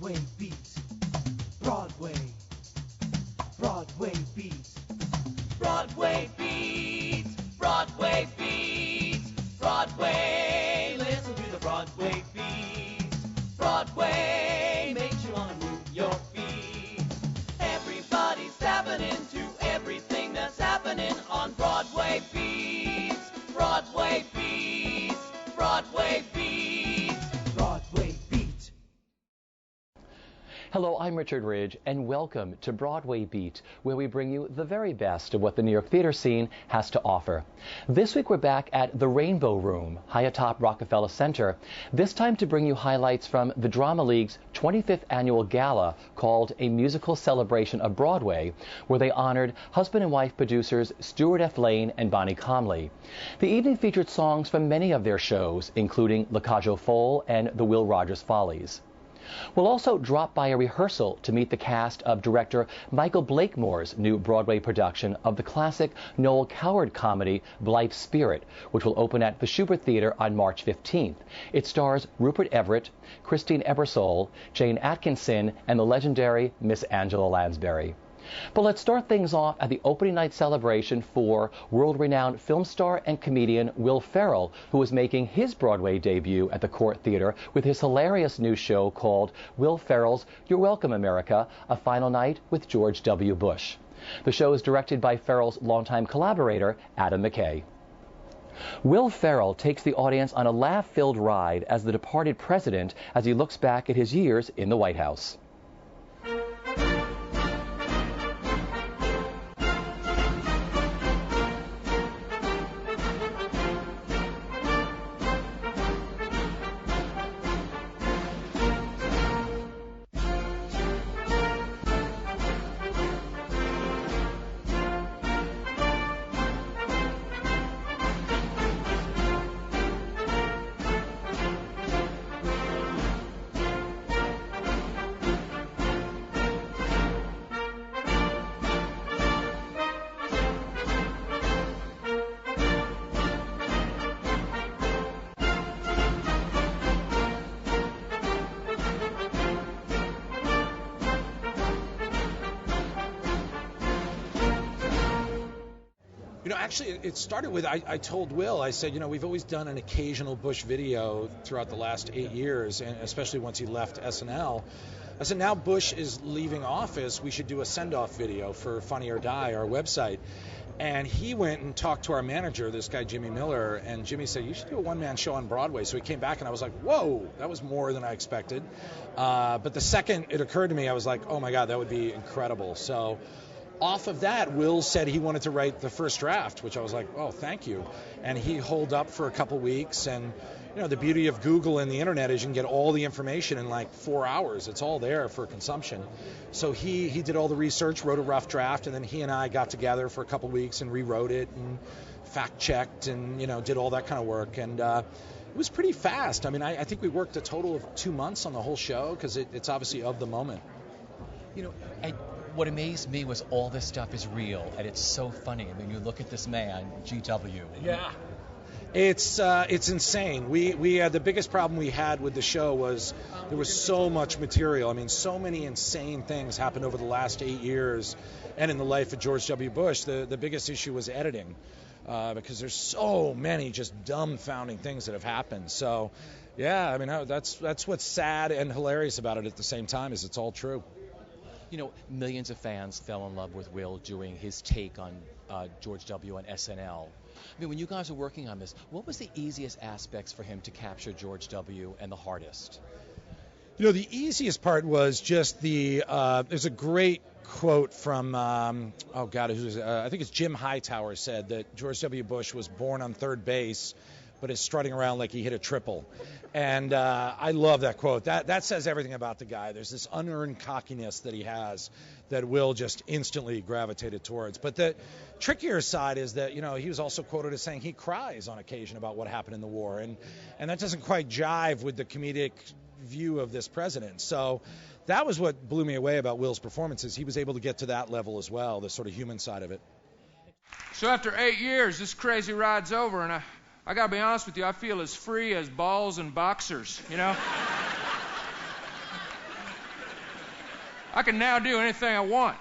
Broadway Beat. Broadway. Broadway Beat. Broadway Beat. Broadway Beat. Broadway. Listen to the Broadway Beat. Broadway makes you want to move your feet. Everybody's tapping into everything that's happening on Broadway Beat. Broadway Beat. Broadway Beat. Broadway Beat. Hello, I'm Richard Ridge, and welcome to Broadway Beat, where we bring you the very best of what the New York theater scene has to offer. This week we're back at the Rainbow Room, high atop Rockefeller Center, this time to bring you highlights from the Drama League's 25th annual gala called A Musical Celebration of Broadway, where they honored husband and wife producers Stuart F. Lane and Bonnie Comley. The evening featured songs from many of their shows, including La Cage aux Folles and the Will Rogers Follies. We'll also drop by a rehearsal to meet the cast of director Michael Blakemore's new Broadway production of the classic Noel Coward comedy BLITHE SPIRIT, which will open at the Shubert Theater on March 15th. It stars Rupert Everett, Christine Ebersole, Jane Atkinson, and the legendary Miss Angela Lansbury. But let's start things off at the opening night celebration for world-renowned film star and comedian Will Ferrell, who is making his Broadway debut at the Court Theater with his hilarious new show called Will Ferrell's You're Welcome, America, a final night with George W. Bush. The show is directed by Ferrell's longtime collaborator, Adam McKay. Will Ferrell takes the audience on a laugh-filled ride as the departed president as he looks back at his years in the White House. Actually, it started with, I told Will, I said, we've always done an occasional Bush video throughout the last 8 years, and especially once he left SNL. I said, now Bush is leaving office, we should do a send-off video for Funny or Die, our website. And he went and talked to our manager, this guy Jimmy Miller, and Jimmy said, you should do a one-man show on Broadway. So he came back, and I was like, whoa, that was more than I expected. But the second it occurred to me, I was like, oh my God, that would be incredible. So off of that, Will said he wanted to write the first draft, which I was like, oh, thank you. And he holed up for a couple weeks. And, the beauty of Google and the internet is you can get all the information in like 4 hours. It's all there for consumption. So he did all the research, wrote a rough draft, and then he and I got together for a couple weeks and rewrote it and fact-checked and, did all that kind of work. And it was pretty fast. I mean, I think we worked a total of 2 months on the whole show because it's obviously of the moment. What amazed me was all this stuff is real, and it's so funny. I mean, you look at this man, GW. Yeah. It's insane. We the biggest problem we had with the show was there was so much material. I mean, so many insane things happened over the last 8 years, and in the life of George W. Bush, the biggest issue was editing, because there's so many just dumbfounding things that have happened. So, yeah, I mean, that's what's sad and hilarious about it at the same time is it's all true. Millions of fans fell in love with Will doing his take on George W. on SNL. I mean, when you guys were working on this, what was the easiest aspects for him to capture George W. and the hardest? The easiest part was just there's a great quote from, I think it's Jim Hightower said that George W. Bush was born on third base, but is strutting around like he hit a triple. And I love that quote. That says everything about the guy. There's this unearned cockiness that he has that Will just instantly gravitated towards. But the trickier side is that, he was also quoted as saying he cries on occasion about what happened in the war. And that doesn't quite jive with the comedic view of this president. So that was what blew me away about Will's performances. He was able to get to that level as well, the sort of human side of it. So after 8 years, this crazy ride's over, and I gotta be honest with you, I feel as free as balls and boxers, I can now do anything I want.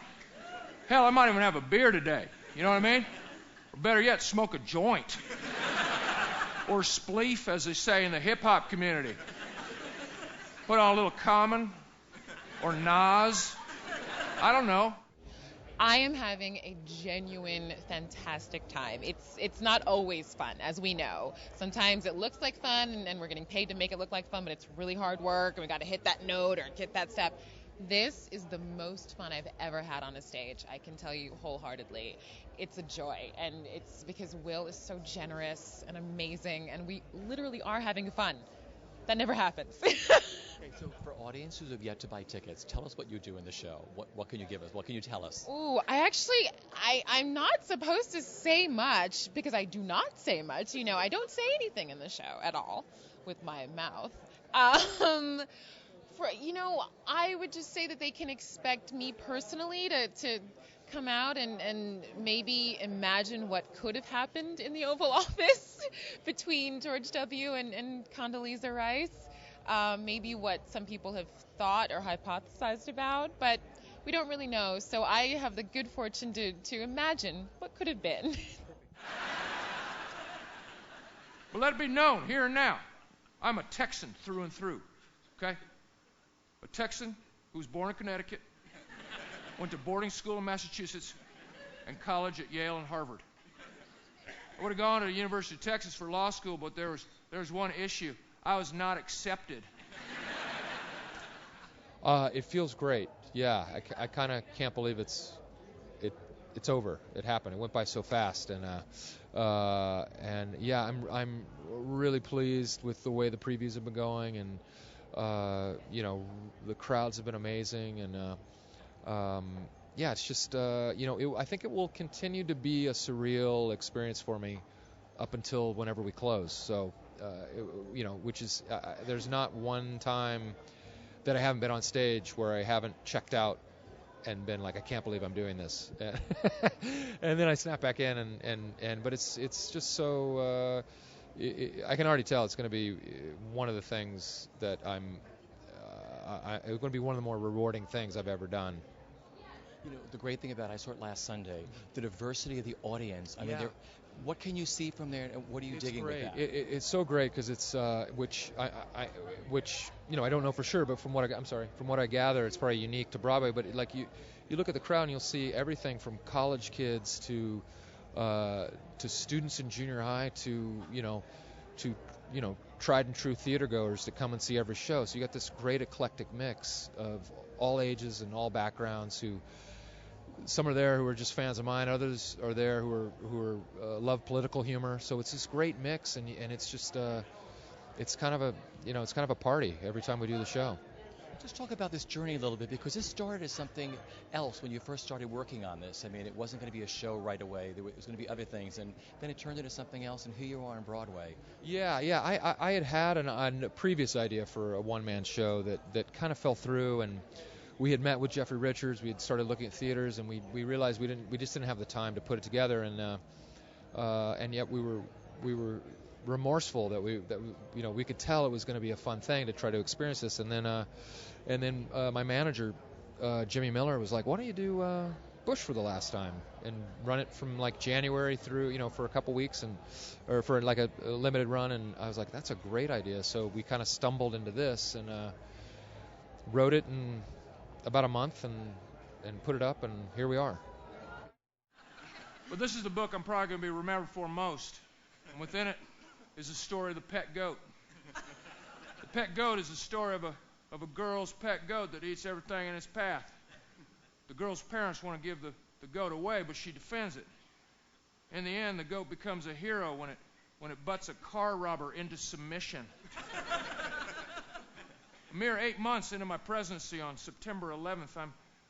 Hell, I might even have a beer today. You know what I mean? Or better yet, smoke a joint. Or spleef, as they say in the hip-hop community. Put on a little Common or Nas. I don't know. I am having a genuine, fantastic time. It's not always fun, as we know. Sometimes it looks like fun, and we're getting paid to make it look like fun, but it's really hard work, and we got to hit that note or hit that step. This is the most fun I've ever had on a stage, I can tell you wholeheartedly. It's a joy, and it's because Will is so generous and amazing, and we literally are having fun. That never happens. Okay, so for audiences who have yet to buy tickets, tell us what you do in the show. What can you give us? What can you tell us? Ooh, I'm not supposed to say much because I do not say much. You know, I don't say anything in the show at all with my mouth. I would just say that they can expect me personally to come out and maybe imagine what could have happened in the Oval Office between George W. and Condoleezza Rice. Maybe what some people have thought or hypothesized about, but we don't really know. So I have the good fortune to imagine what could have been. But let it be known here and now, I'm a Texan through and through, okay? A Texan who was born in Connecticut, went to boarding school in Massachusetts, and college at Yale and Harvard. I would have gone to the University of Texas for law school, but there was one issue. I was not accepted. It feels great. Yeah, I kind of can't believe it's over. It happened. It went by so fast, and yeah, I'm really pleased with the way the previews have been going, and the crowds have been amazing, and yeah, it's just I think it will continue to be a surreal experience for me up until whenever we close. So. Which is, there's not one time that I haven't been on stage where I haven't checked out and been like, I can't believe I'm doing this. And then I snap back in, but it's just so, I can already tell it's going to be one of the things that it's going to be one of the more rewarding things I've ever done. You know, the great thing about I saw it last Sunday, the diversity of the audience. I mean, what can you see from there, and what are you digging with that? It's so great because it's which I don't know for sure, but from what I gather, it's probably unique to Broadway. But like you look at the crowd and you'll see everything from college kids to students in junior high to tried and true theater goers that come and see every show. So you got this great eclectic mix of all ages and all backgrounds who. Some are there who are just fans of mine. Others are there who love political humor. So it's this great mix, and it's just it's kind of a party every time we do the show. Just talk about this journey a little bit, because this started as something else when you first started working on this. I mean, it wasn't going to be a show right away. There was going to be other things, and then it turned into something else, and here you are on Broadway. Yeah. I had a previous idea for a one-man show that kind of fell through, and we had met with Jeffrey Richards. We had started looking at theaters, and we realized we just didn't have the time to put it together, and yet we were remorseful that we could tell it was going to be a fun thing to try to experience this, and then my manager Jimmy Miller was like, why don't you do Bush for the last time and run it from like January through for a couple weeks or for like a limited run, and I was like, that's a great idea. So we kind of stumbled into this and wrote it in about a month and put it up, and here we are. But this is the book I'm probably going to be remembered for most, and within it is the story of the pet goat. The pet goat is the story of a girl's pet goat that eats everything in its path. The girl's parents want to give the goat away, but she defends it. In the end, the goat becomes a hero when it butts a car robber into submission. A mere 8 months into my presidency, on September 11th,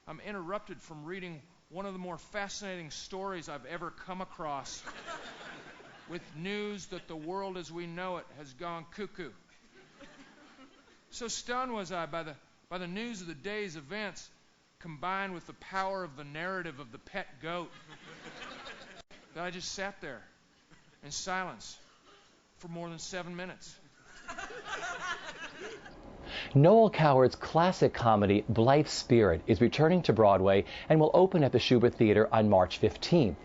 I'm interrupted from reading one of the more fascinating stories I've ever come across, with news that the world as we know it has gone cuckoo. So stunned was I by the news of the day's events, combined with the power of the narrative of the pet goat, that I just sat there in silence for more than 7 minutes. Noel Coward's classic comedy BLITHE SPIRIT is returning to Broadway and will open at the Shubert Theater on March 15th.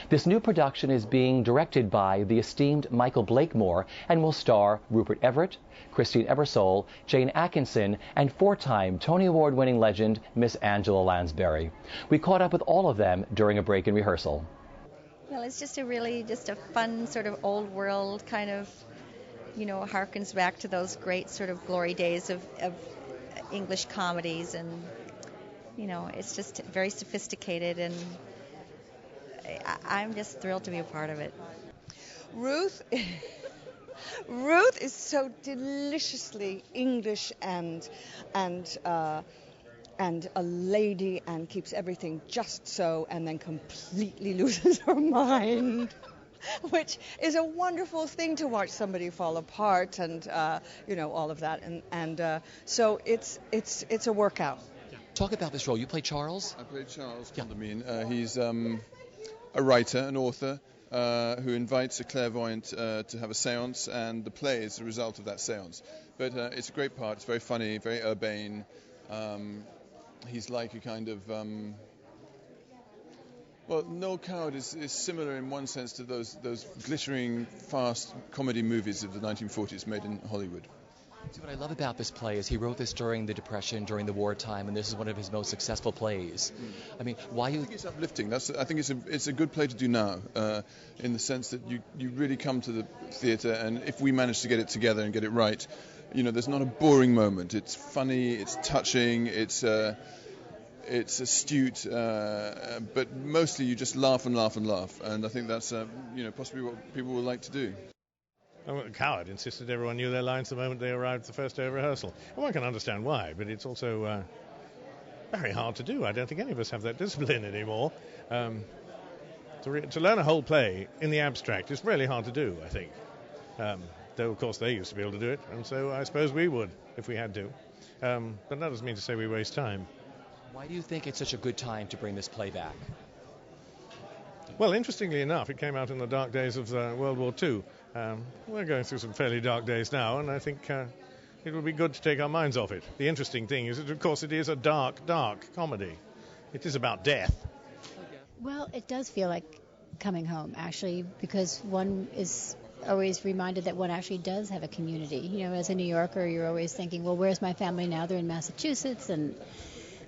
This new production is being directed by the esteemed Michael Blakemore and will star Rupert Everett, Christine Ebersole, Jane Atkinson, and four-time Tony Award-winning legend Miss Angela Lansbury. We caught up with all of them during a break in rehearsal. Well, it's just a fun sort of old world kind of, harkens back to those great sort of glory days of English comedies, and it's just very sophisticated, and I'm just thrilled to be a part of it. Ruth is so deliciously English and a lady, and keeps everything just so, and then completely loses her mind. Which is a wonderful thing to watch somebody fall apart, and all of that, and so it's a workout. Talk about this role. You play Charles? I play Charles Condamine. He's a writer, an author, who invites a clairvoyant to have a séance, and the play is the result of that séance. But it's a great part. It's very funny, very urbane. He's like a kind of Noel Coward is similar in one sense to those glittering, fast comedy movies of the 1940s made in Hollywood. See, what I love about this play is he wrote this during the Depression, during the wartime, and this is one of his most successful plays. I mean, why you... I think it's uplifting. I think it's a good play to do now, in the sense that you really come to the theatre, and if we manage to get it together and get it right, there's not a boring moment. It's funny, it's touching, it's astute, but mostly you just laugh and laugh and laugh, and I think that's possibly what people would like to do. Coward insisted everyone knew their lines the moment they arrived the first day of rehearsal. Well, one can understand why, but it's also very hard to do. I don't think any of us have that discipline anymore. To learn a whole play in the abstract is really hard to do, I think. Though, of course, they used to be able to do it, and so I suppose we would if we had to. But that doesn't mean to say we waste time. Why do you think it's such a good time to bring this play back? Well, interestingly enough, it came out in the dark days of World War II. We're going through some fairly dark days now, and I think it would be good to take our minds off it. The interesting thing is that, of course, it is a dark, dark comedy. It is about death. Well, it does feel like coming home, actually, because one is always reminded that one actually does have a community. As a New Yorker, you're always thinking, well, where's my family now? They're in Massachusetts and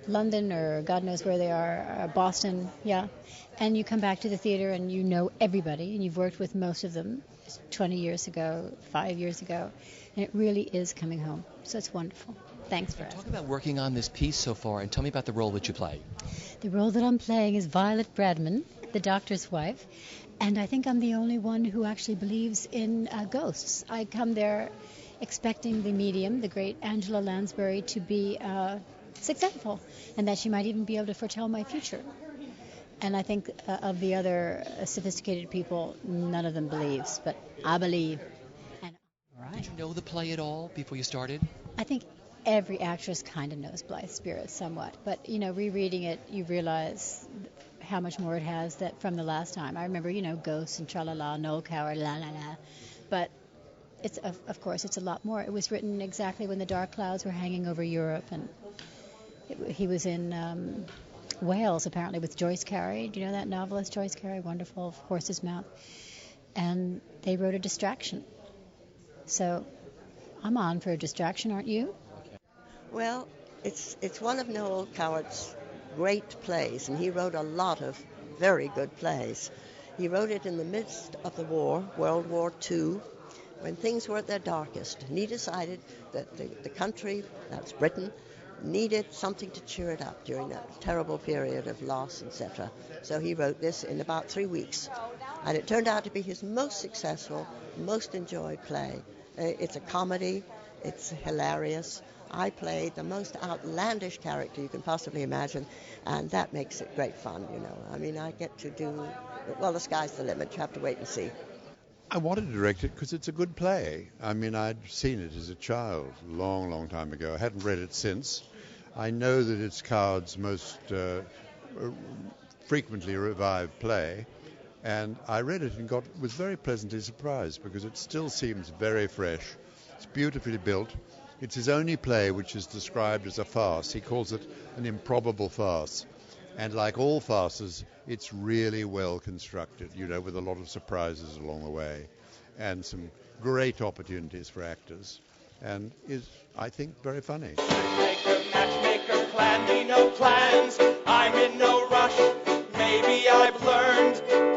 London, or God knows where they are, Boston, yeah. And you come back to the theater and you know everybody, and you've worked with most of them 20 years ago, 5 years ago, and it really is coming home. So it's wonderful. Thanks for asking. Talk about working on this piece so far, and tell me about the role that you play. The role that I'm playing is Violet Bradman, the doctor's wife, and I think I'm the only one who actually believes in ghosts. I come there expecting the medium, the great Angela Lansbury, to be successful, and that she might even be able to foretell my future. And I think of the other sophisticated people, none of them believes, but I believe. And Did you know the play at all before you started? I think every actress kind of knows BLITHE SPIRIT somewhat, but rereading it, you realize how much more it has that from the last time. I remember, ghosts and tra-la-la, Noel Coward, la-la-la, but it's of course it's a lot more. It was written exactly when the dark clouds were hanging over Europe, and he was in Wales, apparently, with Joyce Carey. Do you know that novelist, Joyce Carey? Wonderful, Horse's Mouth. And they wrote a distraction. So I'm on for a distraction, aren't you? Well, it's one of Noel Coward's great plays, and he wrote a lot of very good plays. He wrote it in the midst of the war, World War II, when things were at their darkest. And he decided that the country, that's Britain, needed something to cheer it up during that terrible period of loss, etc. So he wrote this in about 3 weeks. And it turned out to be his most successful, most enjoyed play. It's a comedy. It's hilarious. I played the most outlandish character you can possibly imagine, and that makes it great fun, I mean, I get to do, well, the sky's the limit. You have to wait and see. I wanted to direct it because it's a good play. I mean, I'd seen it as a child a long, long time ago. I hadn't read it since. I know that it's Coward's most frequently revived play, and I read it and was very pleasantly surprised because it still seems very fresh. It's beautifully built. It's his only play which is described as a farce. He calls it an improbable farce. And like all farces, it's really well constructed, with a lot of surprises along the way and some great opportunities for actors, and is, I think, very funny. Matchmaker, plan me no plans. I'm in no rush. Maybe I've learned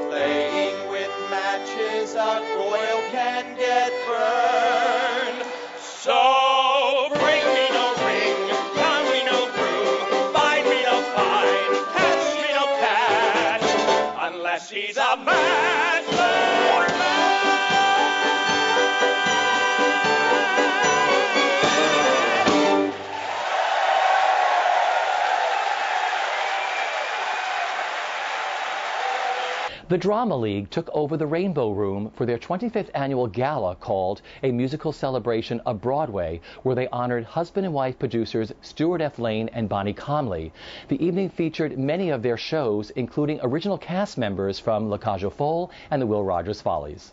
playing with matches a royal can get burned. So bring me no ring, pound me no broom, bind me no fine, catch me no catch, unless he's a matchless man. The Drama League took over the Rainbow Room for their 25th annual gala called A Musical Celebration of Broadway, where they honored husband and wife producers Stuart F. Lane and Bonnie Comley. The evening featured many of their shows, including original cast members from La Cage aux Folles and the Will Rogers Follies.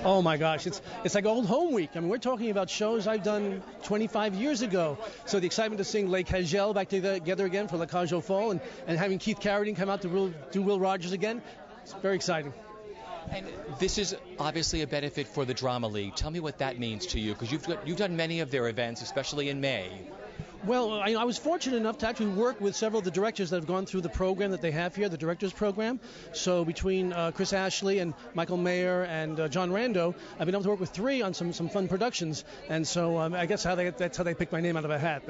Oh my gosh, it's like old home week. I mean, we're talking about shows I've done 25 years ago. So the excitement to sing Les Cageels back together again for La Cage aux Folles and having Keith Carradine come out to do Will Rogers again, it's very exciting. And this is obviously a benefit for the Drama League. Tell me what that means to you, because you've done many of their events, especially in May. Well, I was fortunate enough to actually work with several of the directors that have gone through the program that they have here, the directors program. So between Chris Ashley and Michael Mayer and John Rando, I've been able to work with three on some fun productions. And so I guess that's how they picked my name out of a hat.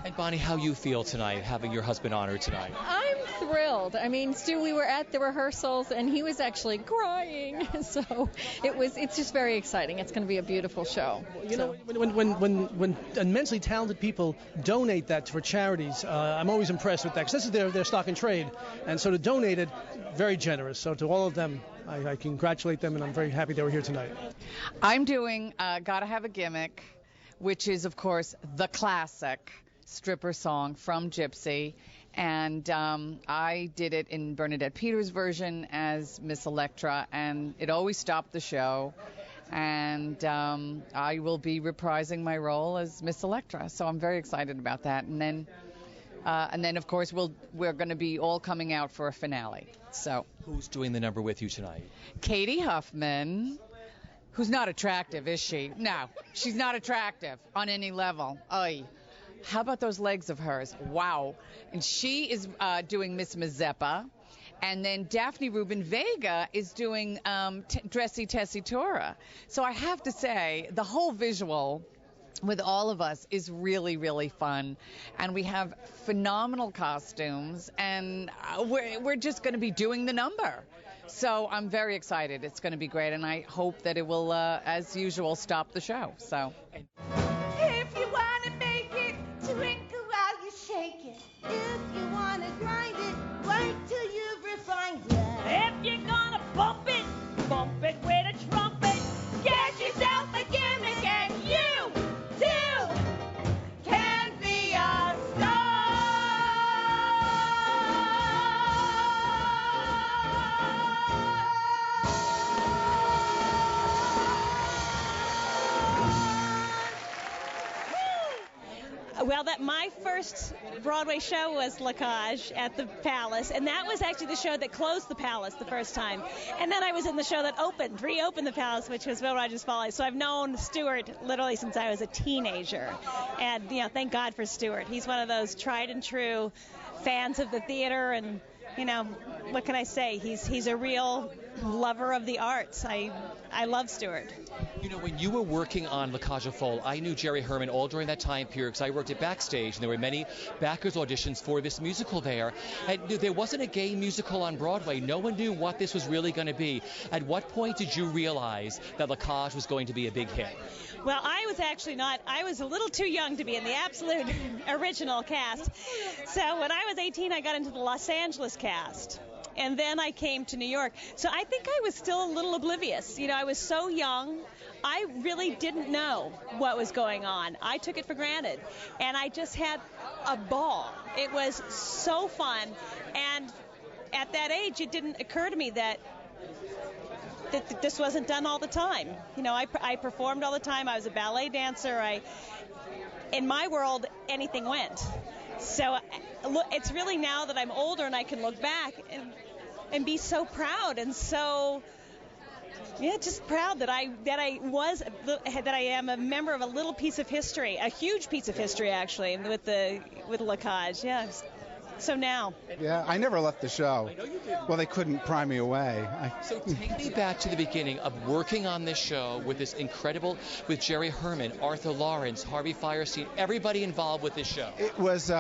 And Bonnie, how you feel tonight, having your husband honored tonight? I'm thrilled. I mean, Stu, we were at the rehearsals, and he was actually crying. So it's just very exciting. It's going to be a beautiful show. You know, when immensely talented people donate that for charities, I'm always impressed with that, because this is their stock and trade. And so to donate it, very generous. So to all of them, I congratulate them, and I'm very happy they were here tonight. I'm doing Gotta Have a Gimmick, which is, of course, the classic stripper song from Gypsy, and I did it in Bernadette Peters' version as Miss Electra, and it always stopped the show, and I will be reprising my role as Miss Electra, so I'm very excited about that. And then of course we're going to be all coming out for a finale. So who's doing the number with you tonight? Katie Huffman, who's not attractive, is she? No, she's not attractive on any level. Oy. How about those legs of hers? Wow. And she is doing Miss Mazeppa. And then Daphne Rubin Vega is doing Dressy Tessitura. So I have to say, the whole visual with all of us is really, really fun. And we have phenomenal costumes. And we're just going to be doing the number. So I'm very excited. It's going to be great. And I hope that it will, as usual, stop the show. So. If you want to make it, twinkle while you shake it. If you want to grind it, work till you've refined it. If you're gonna bump it with a trumpet. Get yourself a gimmick and you too can be a star. Well, my first Broadway show was La Cage at the Palace, and that was actually the show that closed the Palace the first time. And then I was in the show that reopened the Palace, which was Will Rogers Follies. So I've known Stuart literally since I was a teenager. And, thank God for Stuart. He's one of those tried and true fans of the theater, and, what can I say? He's a real lover of the arts. I love Stuart. You know, when you were working on La Cage aux Folles, I knew Jerry Herman all during that time period because I worked at Backstage, and there were many backers auditions for this musical there. And there wasn't a gay musical on Broadway. No one knew what this was really going to be. At what point did you realize that La Cage was going to be a big hit? Well, I was actually not. I was a little too young to be in the absolute original cast. So when I was 18, I got into the Los Angeles cast. And then I came to New York. So I think I was still a little oblivious. You know, I was so young. I really didn't know what was going on. I took it for granted. And I just had a ball. It was so fun. And at that age, it didn't occur to me that this wasn't done all the time. You know, I performed all the time. I was a ballet dancer. In my world, anything went. So it's really now that I'm older and I can look back and be so proud and so, just proud that I am a member of a little piece of history, a huge piece of history actually, with La Cage. Yeah. So now. Yeah, I never left the show. Well, they couldn't pry me away. So take me back to the beginning of working on this show with this incredible, with Jerry Herman, Arthur Lawrence, Harvey Fierstein, everybody involved with this show. It was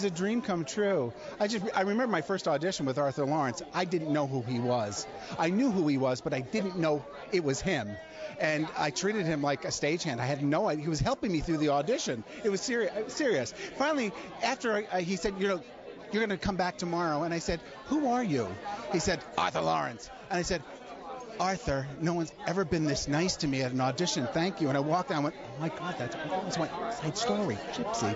a dream come true. I remember my first audition with Arthur Lawrence. I didn't know who he was. I knew who he was, but I didn't know it was him. And I treated him like a stagehand. I had no idea. He was helping me through the audition. It was serious. Finally, after he said, you're going to come back tomorrow. And I said, who are you? He said, Arthur Lawrence. And I said, Arthur, no one's ever been this nice to me at an audition. Thank you. And I walked out and went, oh, my God, that's my side story, Gypsy.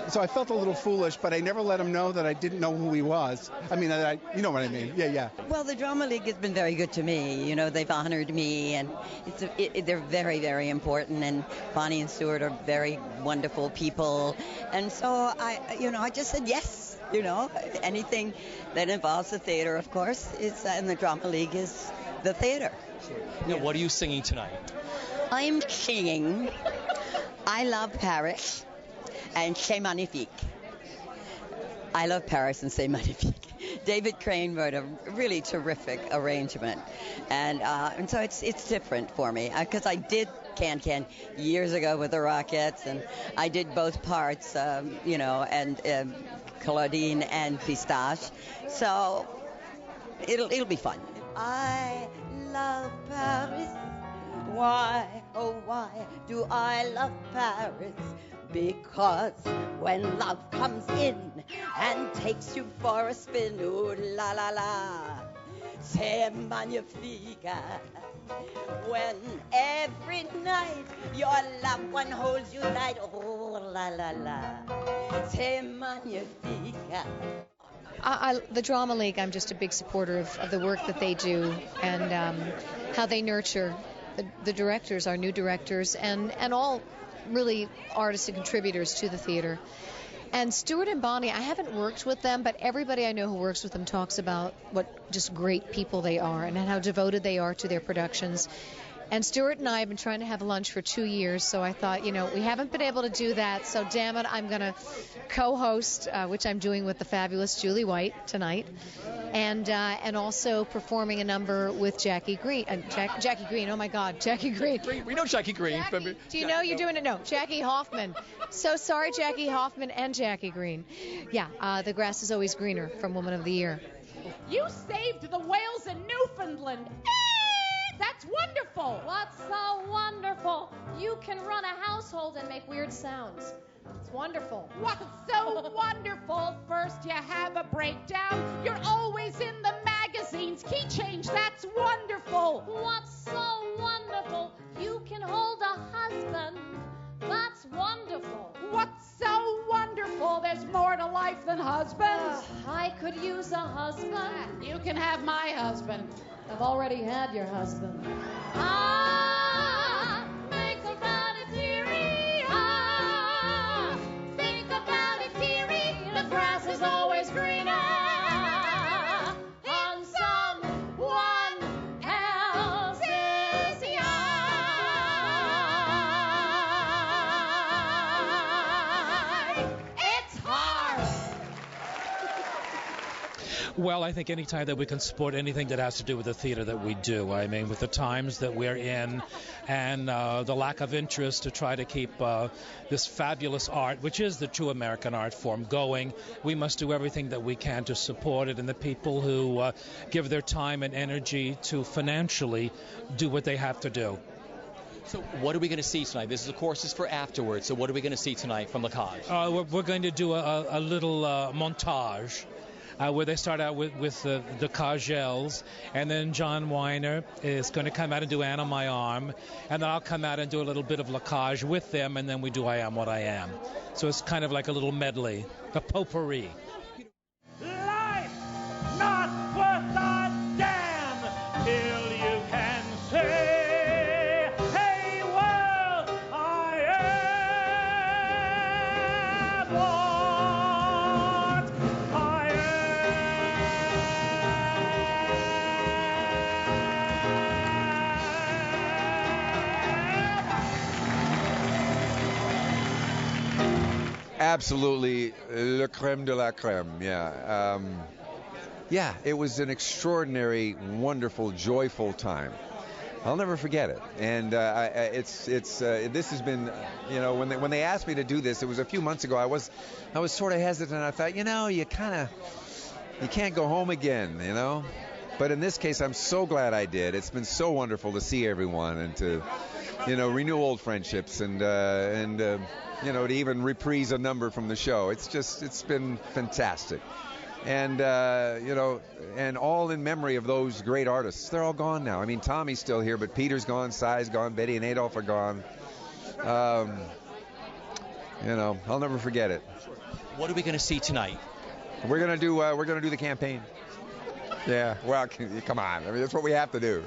So I felt a little foolish, but I never let him know that I didn't know who he was. I mean, you know what I mean. Yeah. Well, the Drama League has been very good to me. You know, they've honored me, and they're very, very important. And Bonnie and Stuart are very wonderful people. And so I just said yes. You know, anything that involves the theater, of course, and the Drama League is the theater. Now, what are you singing tonight? I'm singing I Love Paris and C'est Magnifique. I Love Paris and C'est Magnifique. David Crane wrote a really terrific arrangement. And so it's different for me because I did Can years ago with the Rockettes, and I did both parts, and Claudine and Pistache. So it'll be fun. I love Paris. Why, oh why do I love Paris? Because when love comes in and takes you for a spin, ooh la la la, c'est magnifique. When every night your loved one holds you tight, oh la la la, c'est magnifique. The Drama League, I'm just a big supporter of the work that they do and how they nurture the directors, our new directors, and all really artists and contributors to the theater. And Stuart and Bonnie, I haven't worked with them, but everybody I know who works with them talks about what just great people they are and how devoted they are to their productions. And Stuart and I have been trying to have lunch for 2 years, so I thought, we haven't been able to do that, so damn it, I'm going to co-host, which I'm doing with the fabulous Julie White tonight, and also performing a number with Jackie Green. Jackie Green, oh my God, Jackie Green. We know Jackie Green. Do you know you're doing it? No, Jackie Hoffman. So sorry, Jackie Hoffman and Jackie Green. Yeah, the grass is always greener from Woman of the Year. You saved the whales in Newfoundland. That's wonderful. What's so wonderful? You can run a household and make weird sounds. It's wonderful. What's so wonderful? First you have a breakdown. You're always in the magazines. Key change, that's wonderful. What's so wonderful? You can hold a husband. That's wonderful. What's so wonderful? There's more to life than husbands. I could use a husband. You can have my husband. I've already had your husband. Think about it, dearie. Think about it, dearie. The grass is always greener on someone else's yard. It's hard. Well, I think any time that we can support anything that has to do with the theater that we do. I mean, with the times that we're in and the lack of interest to try to keep this fabulous art, which is the true American art form, going, we must do everything that we can to support it, and the people who give their time and energy to financially do what they have to do. So what are we going to see tonight? This, of course, is for afterwards. So what are we going to see tonight from Lacage? We're going to do a little montage where they start out with the Cagels, and then John Weiner is going to come out and do Anna My Arm, and then I'll come out and do a little bit of Lacage with them, and then we do I Am What I Am. So it's kind of like a little medley, a potpourri. Life not worth a damn till you can say, hey world, I am what I Absolutely, le crème de la crème. Yeah, yeah. It was an extraordinary, wonderful, joyful time. I'll never forget it. And this has been, you know, when they asked me to do this, it was a few months ago. I was sort of hesitant. I thought, you know, you can't go home again, you know. But in this case, I'm so glad I did. It's been so wonderful to see everyone and to, you know, renew old friendships and you know, to even reprise a number from the show. It's been fantastic. And, you know, and all in memory of those great artists. They're all gone now. I mean, Tommy's still here, but Peter's gone, Cy's gone, Betty and Adolph are gone. You know, I'll never forget it. What are we going to see tonight? We're going to do the campaign. Yeah, well, come on. I mean, that's what we have to do.